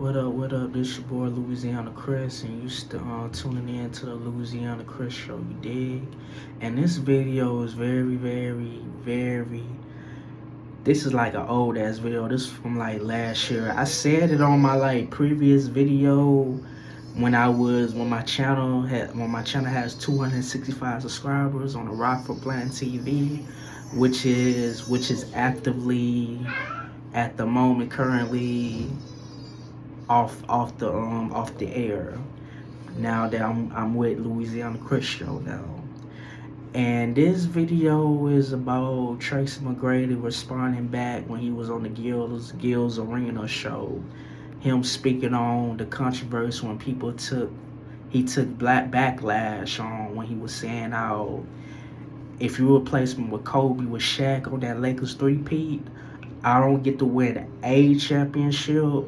What up? This your boy Louisiana Chris, and you still tuning in to the Louisiana Chris Show. You dig? And this video is very. This is like an old ass video. This is from like last year. I said it on my like previous video when my channel has 265 subscribers on the Rock for Plan TV, which is actively at the moment currently off the air now that I'm with Louisiana Chris Show now. And this video is about TRACY MCGRADY responding back when he was on the Gills Arena show. Him speaking on the controversy when he took black backlash on when he was saying how if you replace me with Kobe with Shaq on that Lakers three-peat, I don't get to win a championship.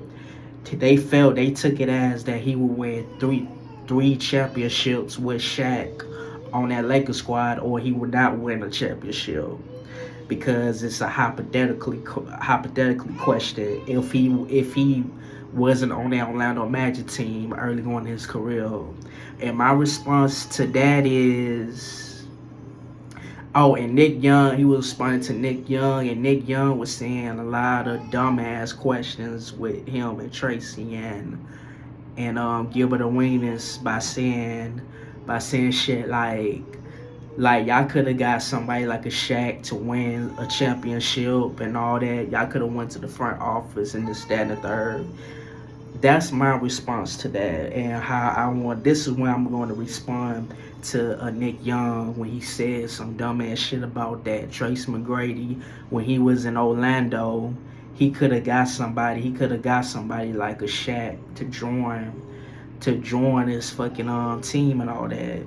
They took it as that he would win three championships with Shaq on that Lakers squad, or he would not win a championship because it's a hypothetically question if he wasn't on that Orlando Magic team early on in his career. And my response to that is, oh, and Nick Young, he was responding to Nick Young, and Nick Young was saying a lot of dumbass questions with him and TRACY and Gilbert Arenas by saying shit like y'all could have got somebody like a Shaq to win a championship and all that. Y'all could have went to the front office and this, that, and the third. That's my response to that, and this is when I'm going to respond to Nick Young when he said some dumbass shit about that TRACY MCGRADY when he was in Orlando. He could have got somebody like a Shaq to join his fucking team and all that.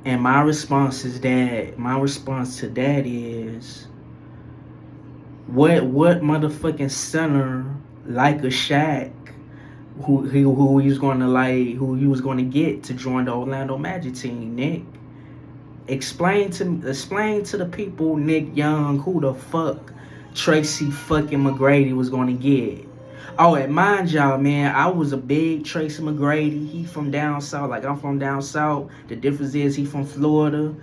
And my response to that is, what motherfucking center like a Shaq who he was going to get to join the Orlando Magic team, Nick? Explain to the people, Nick Young, who the fuck TRACY fucking McGrady was going to get. Oh, and mind y'all, man, I was a big TRACY McGrady. He from down south, like I'm from down south. The difference is he from Florida.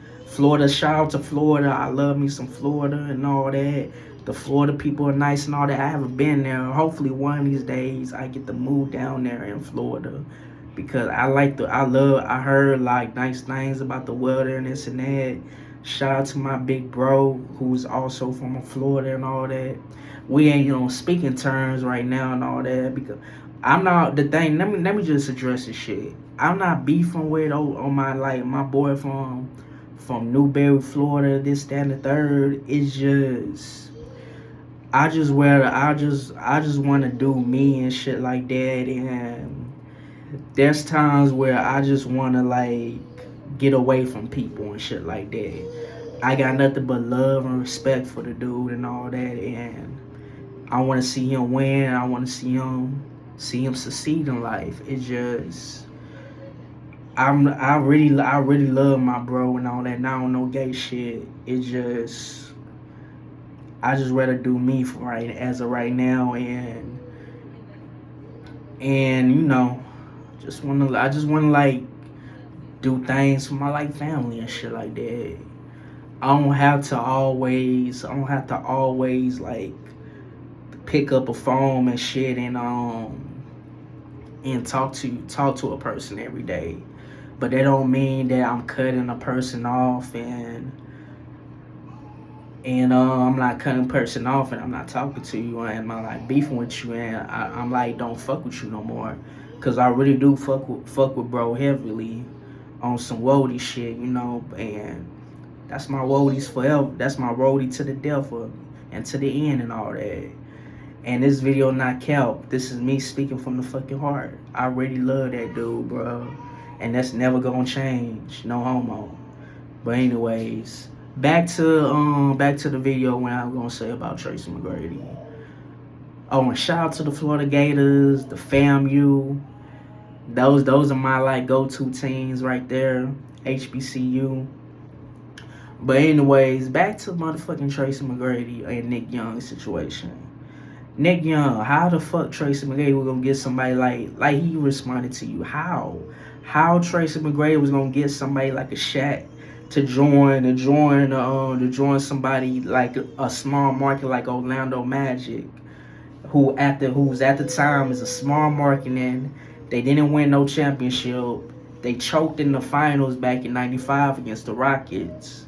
Shout out to Florida. I love me some Florida and all that. The Florida people are nice and all that. I haven't been there. Hopefully one of these days I get to move down there in Florida, because I heard like nice things about the weather and this and that. Shout out to my big bro who's also from Florida and all that. We ain't on speaking terms right now and all that, because I'm not the thing. Let me just address this shit. I'm not beefing with on my boy from Newberry, Florida, this, that, and the third. It's just I just want to do me and shit like that, and there's times where I just want to like get away from people and shit like that. I got nothing but love and respect for the dude and all that, and I want to see him win. I want to see him succeed in life. It's just I really love my bro and all that. And I don't know gay shit. It's just I just rather do me as of right now, and you know, I just wanna like do things for my like family and shit like that. I don't have to always like pick up a phone and shit and talk to a person every day. But that don't mean that I'm cutting a person off and I'm not cutting a person off and I'm not talking to you and I'm like beefing with you and I'm like don't fuck with you no more. Cause I really do fuck with bro heavily on some woody shit, you know, and that's my woadies forever. That's my roadie to the death and to the end and all that. And this video not cap. This is me speaking from the fucking heart. I really love that dude, bro. And that's never gonna change. No homo. But anyways, back to the video when I was gonna say about TRACY McGrady. Oh, and shout out to the Florida Gators, the FAMU. Those are my like go-to teams right there. HBCU. But anyways, back to motherfucking TRACY McGrady and Nick Young situation. Nick Young, how the fuck Tracy McGrady was gonna get somebody like he responded to you? How Tracy McGrady was gonna get somebody like a Shaq to join somebody like a small market like Orlando Magic, who's at the time is a small market, and they didn't win no championship. They choked in the finals back in '95 against the Rockets.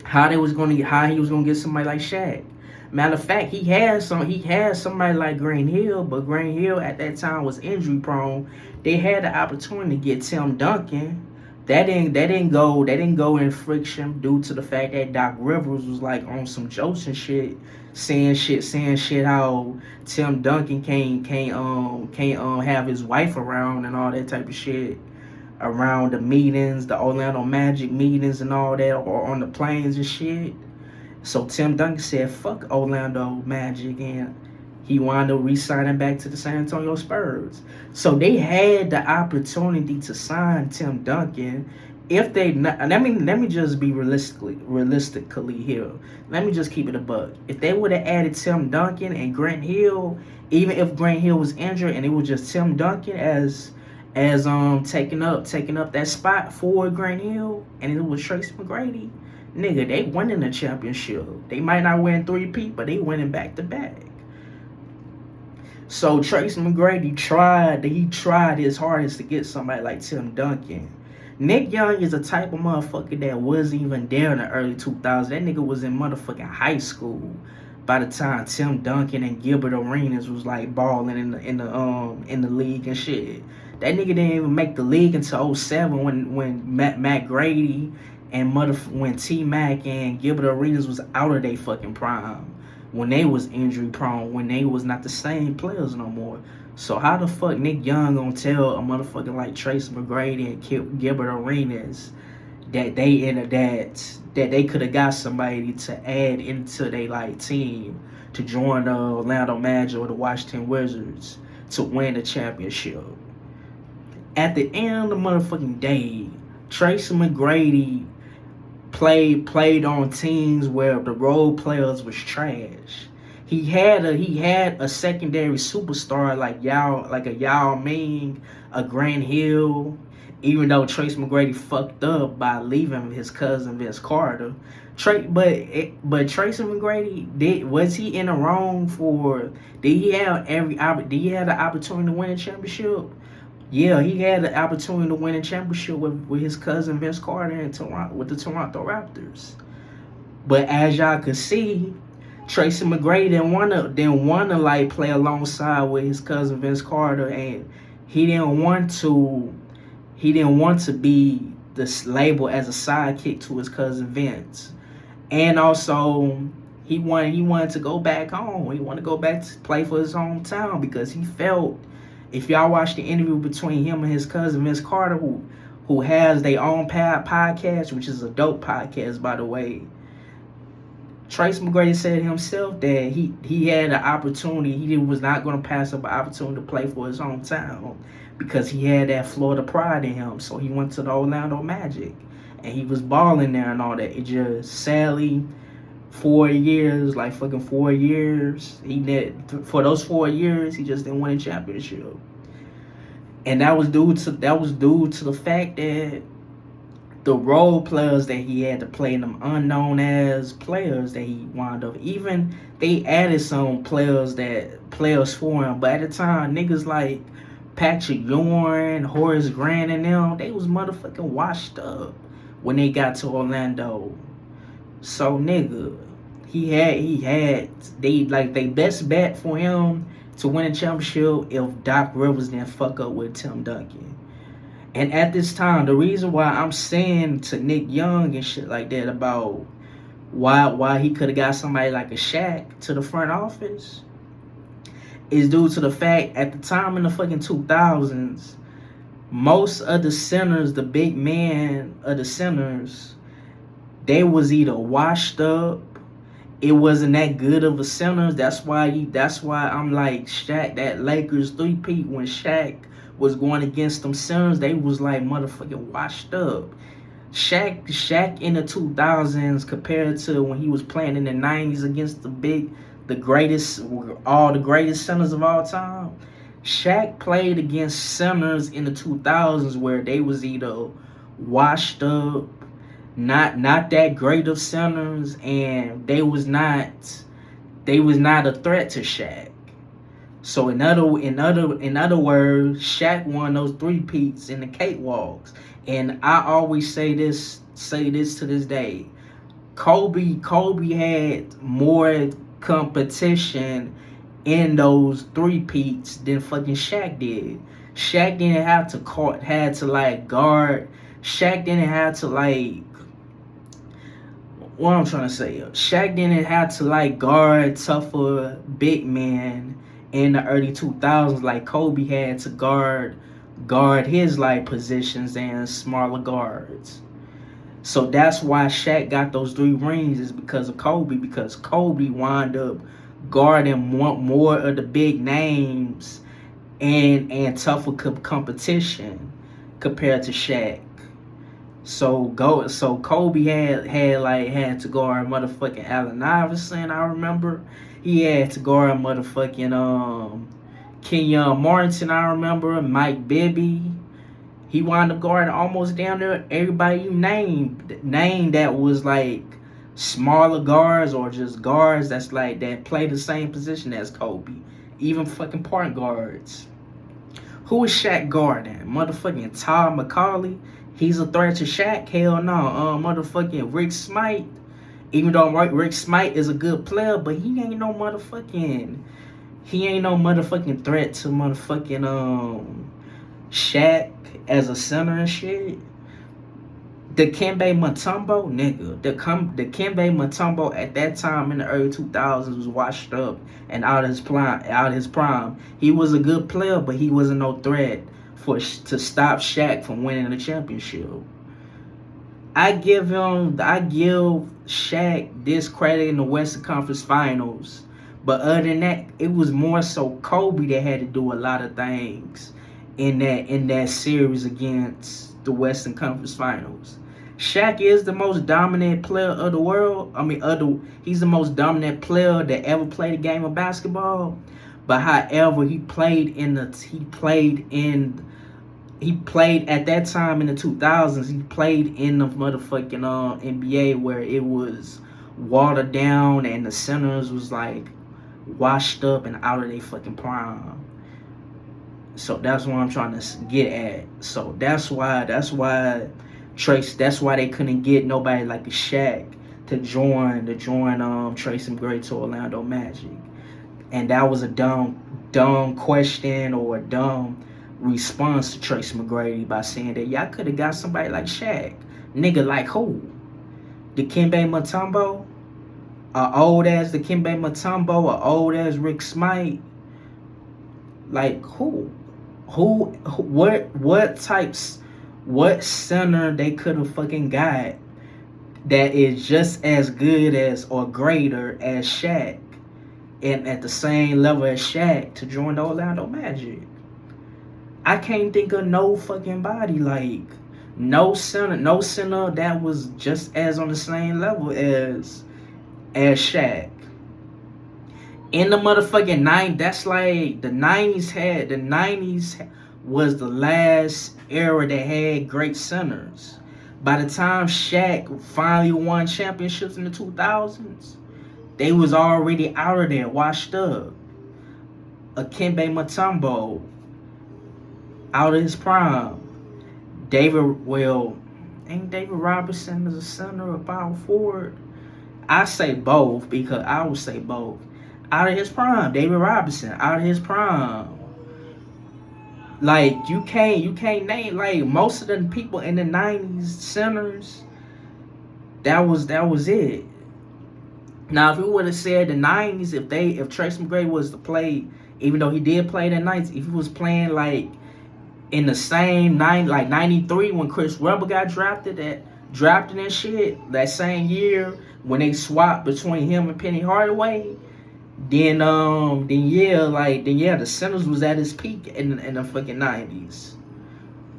How he was gonna get somebody like Shaq? Matter of fact, he had somebody like Grant Hill, but Grant Hill at that time was injury prone. They had the opportunity to get Tim Duncan. That didn't go in friction due to the fact that Doc Rivers was like on some jokes and shit, saying shit how Tim Duncan can't have his wife around and all that type of shit around the meetings, the Orlando Magic meetings and all that, or on the planes and shit. So Tim Duncan said, fuck Orlando Magic, and he wound up re-signing back to the San Antonio Spurs. So they had the opportunity to sign Tim Duncan. If they not, let me just be realistically here. Let me just keep it a buck. If they would have added Tim Duncan and Grant Hill, even if Grant Hill was injured and it was just Tim Duncan as taking up that spot for Grant Hill, and it was Tracy McGrady, nigga, they winning the championship. They might not win 3-peat, but they winning back to back. So Tracy McGrady tried his hardest to get somebody like Tim Duncan. Nick Young is a type of motherfucker that wasn't even there in the early 2000s. That nigga was in motherfucking high school by the time Tim Duncan and Gilbert Arenas was like balling in the league and shit. That nigga didn't even make the league until 07 when Matt Grady and when T-Mac and Gilbert Arenas was out of their fucking prime. When they was injury prone, when they was not the same players no more. So how the fuck Nick Young gonna tell a motherfucker like Tracy McGrady and Gilbert Arenas that they could have got somebody to add into their like team to join the Orlando Magic or the Washington Wizards to win the championship? At the end of the motherfucking day, Tracy McGrady played on teams where the role players was trash. He had a secondary superstar like a Yao Ming, a Grant Hill. Even though Tracy McGrady fucked up by leaving his cousin Vince Carter, but Tracy McGrady was he in the wrong for? Did he have the opportunity to win a championship? Yeah, he had the opportunity to win a championship with his cousin Vince Carter in Toronto with the Toronto Raptors. But as y'all could see, Tracy McGrady didn't wanna like play alongside with his cousin Vince Carter, and he didn't want to be this label as a sidekick to his cousin Vince. And also he wanted to go back home. He wanted to go back to play for his hometown because he felt, if y'all watch the interview between him and his cousin Vince Carter, who has their own podcast, which is a dope podcast by the way, Tracy McGrady said himself that he had an opportunity. He was not going to pass up an opportunity to play for his hometown because he had that Florida pride in him. So he went to the Orlando Magic and he was balling there and all that. It just sadly 4 years, like fucking 4 years, for those 4 years he just didn't win a championship. And that was due to the fact that the role players that he had to play, them unknown as players that he wound up, even they added some players for him, but at the time niggas like Patrick Ewing, Horace Grant and them, they was motherfucking washed up when they got to Orlando. So nigga, they best bet for him to win a championship if Doc Rivers didn't fuck up with Tim Duncan. And at this time, the reason why I'm saying to Nick Young and shit like that about why he could have got somebody like a Shaq to the front office is due to the fact at the time in the fucking 2000s, most of the centers, the big men of the centers, they was either washed up. It wasn't that good of a center. That's why I'm like Shaq, that Lakers 3-peat when Shaq was going against them centers, they was like motherfucking washed up. Shaq in the 2000s compared to when he was playing in the 90s against the big all the greatest centers of all time. Shaq played against centers in the 2000s where they was either washed up, not that great of centers, and they was not a threat to Shaq. So in other words, Shaq won those three-peats in the cakewalks. And I always say this to this day. Kobe had more competition in those three-peats than fucking Shaq did. Shaq didn't have to guard. Shaq didn't have to what I'm trying to say. Shaq didn't have to guard tougher big men in the early 2000s like Kobe had to guard his positions and smaller guards. So that's why Shaq got those 3 rings, is because of Kobe, because Kobe wound up guarding more of the big names and tougher competition compared to Shaq. So Kobe had to guard motherfucking Allen Iverson. I remember he had to guard motherfucking Kenyon Martin. I remember Mike Bibby. He wound up guarding almost down there everybody you named that was smaller guards or just guards that play the same position as Kobe. Even fucking point guards. Who was Shaq guarding? Motherfucking Todd McCauley. He's a threat to Shaq? Hell no. Motherfucking Rick Smite. Even though Rick Smite is a good player, but he ain't no motherfucking threat to motherfucking Shaq as a center and shit. Dikembe Mutombo, nigga. Dikembe Mutombo at that time in the early 2000s was washed up and out of his prime. He was a good player, but he wasn't no threat to stop Shaq from winning the championship. I give Shaq this credit in the Western Conference Finals, but other than that, it was more so Kobe that had to do a lot of things in that series against the Western Conference Finals. Shaq is the most dominant player of the world. He's the most dominant player that ever played a game of basketball. But however, he played at that time in the 2000s. He played in the motherfucking NBA where it was watered down and the centers was washed up and out of their fucking prime. So that's what I'm trying to get at. So that's why they couldn't get nobody like a Shaq to join Tracy McGrady to Orlando Magic. And that was a dumb question or a dumb response to Tracy McGrady by saying that y'all could have got somebody like Shaq. Nigga, like who? Dikembe Mutombo? A old ass Dikembe Mutombo? A old ass Rick Smite? Like who? What center they could have fucking got that is just as good as or greater as Shaq and at the same level as Shaq to join the Orlando Magic? I can't think of no fucking body, no center that was just as on the same level as Shaq. In the motherfucking 90s, that's the 90s was the last era that had great centers. By the time Shaq finally won championships in the 2000s, they was already out of there, washed up. Dikembe Mutombo, out of his prime. Ain't David Robinson as a center or power forward? I say both because I would say both. Out of his prime, David Robinson, out of his prime. You can't name most of the people in the 90s centers. That was it. Now if we would have said the 90s, if Tracy McGrady was to play, even though he did play in the 90s, if he was playing in the same 93 when Chris Webber got drafted and shit, that same year when they swapped between him and Penny Hardaway, then the centers was at his peak in the fucking 90s.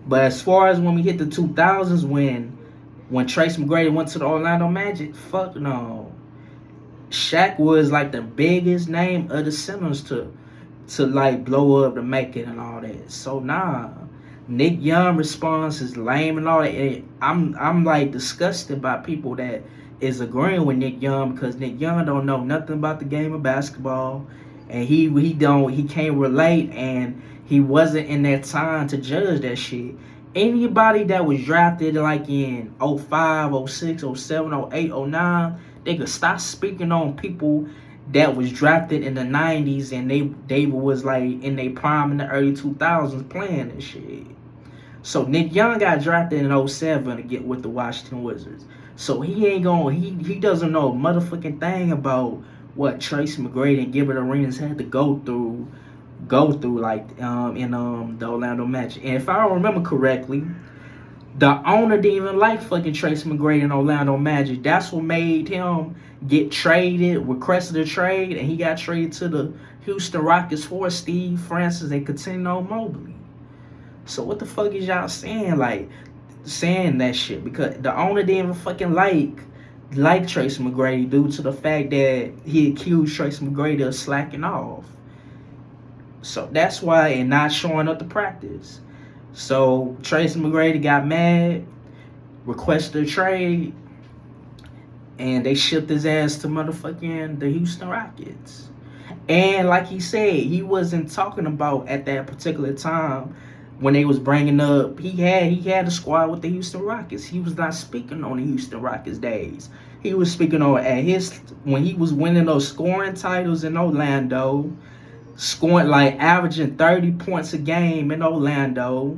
But as far as when we hit the 2000s, when Tracy McGrady went to the Orlando Magic, fuck no. Shaq was like the biggest name of the centers to like blow up to make it and all that. So nah, Nick Young response is lame and all that. And I'm like disgusted by people that is agreeing with Nick Young, because Nick Young don't know nothing about the game of basketball, and he can't relate, and he wasn't in that time to judge that shit. Anybody that was drafted like in 05, 06, 07, 08, 09, they could stop speaking on people that was drafted in the 90s and they was like in their prime in the early 2000s playing this shit. So Nick Young got drafted in 07 to get with the Washington Wizards. So he ain't going he doesn't know a motherfucking thing about what Tracy McGrady and Gilbert Arenas had to go through like in the Orlando Magic. And if I remember correctly, the owner didn't even like fucking Tracy McGrady and Orlando Magic. That's what made him get traded, requested a trade, and he got traded to the Houston Rockets for Steve Francis and Cuttino Mobley. So what the fuck is y'all saying? Like, saying that shit, because the owner didn't even fucking like Tracy McGrady due to the fact that he accused Tracy McGrady of slacking off. So that's why, and not showing up to practice. So Tracy McGrady got mad, requested a trade, and they shipped his ass to motherfucking the Houston Rockets. And like he said, he wasn't talking about at that particular time when they was bringing up he had a squad with the Houston Rockets. He was not speaking on the Houston Rockets days. He was speaking on at his when he was winning those scoring titles in Orlando, scoring like averaging 30 points a game in Orlando.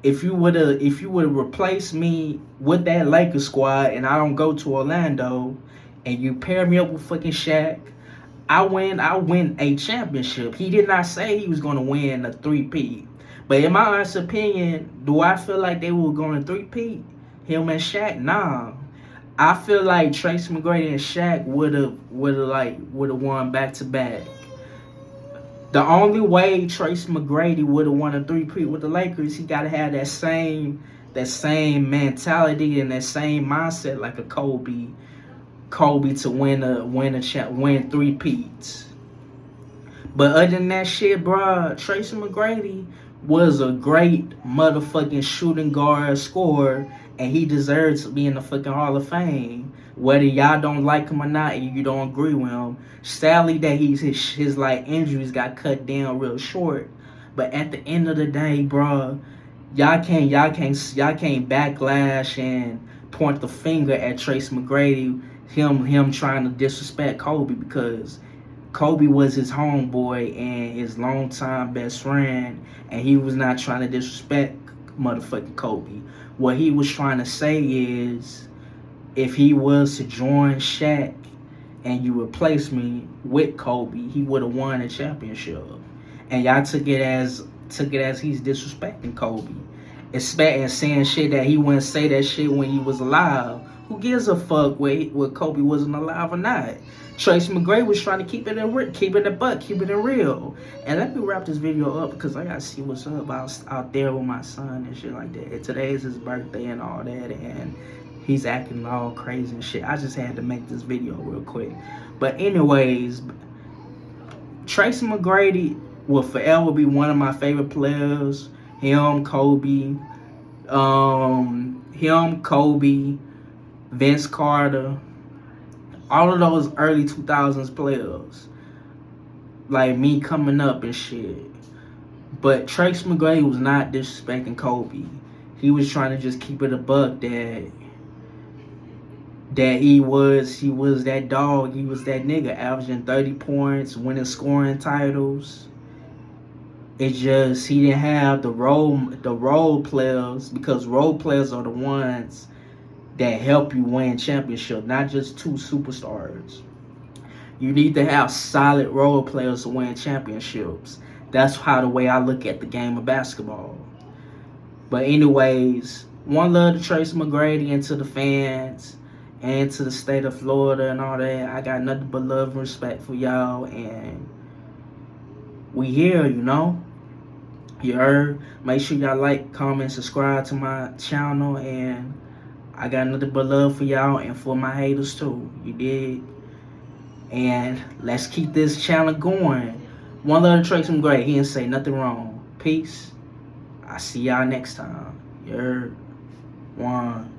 If you would have replaced me with that Lakers squad and I don't go to Orlando and you pair me up with fucking Shaq, I win a championship. He did not say he was gonna win a 3-peat. But in my honest opinion, do I feel like they were going to 3-peat? Him and Shaq? Nah. I feel like Tracy McGrady and Shaq would have won back to back. The only way Tracy McGrady would have won a 3-peat with the Lakers, he gotta have that same mentality and that same mindset like a Kobe to win 3 peats. But other than that shit, bruh, Tracy McGrady was a great motherfucking shooting guard scorer, and he deserves to be in the fucking Hall of Fame. Whether y'all don't like him or not, and you don't agree with him, sadly that his like injuries got cut down real short. But at the end of the day, bruh, y'all can't backlash and point the finger at Tracy McGrady, him trying to disrespect Kobe, because Kobe was his homeboy and his longtime best friend, and he was not trying to disrespect motherfucking Kobe. What he was trying to say is, if he was to join Shaq and you replace me with Kobe, he would have won a championship. And y'all took it as he's disrespecting Kobe, and saying shit that he wouldn't say that shit when he was alive. Who gives a fuck whether Kobe wasn't alive or not? Tracy McGrady was trying to keep it in real. And let me wrap this video up because I gotta see what's up out there with my son and shit like that. And today is his birthday and all that, and he's acting all crazy and shit. I just had to make this video real quick. But anyways, Tracy McGrady will forever be one of my favorite players. Him, Kobe, Vince Carter, all of those early 2000s players, like me coming up and shit. But Tracy McGrady was not disrespecting Kobe. He was trying to just keep it a buck that he was that dog, he was that nigga, averaging 30 points, winning scoring titles. It's just he didn't have the role players, because role players are the ones that help you win championship, not just two superstars. You need to have solid role players to win championships. That's how the way I look at the game of basketball. But anyways, one love to Tracy McGrady and to the fans and to the state of Florida and all that. I got nothing but love and respect for y'all, and we here, you know. You heard? Make sure y'all like, comment, subscribe to my channel, and I got nothing but love for y'all and for my haters too. You did? And let's keep this channel going. One other Tracy McGrady, he didn't say nothing wrong. Peace. I see y'all next time. You're one.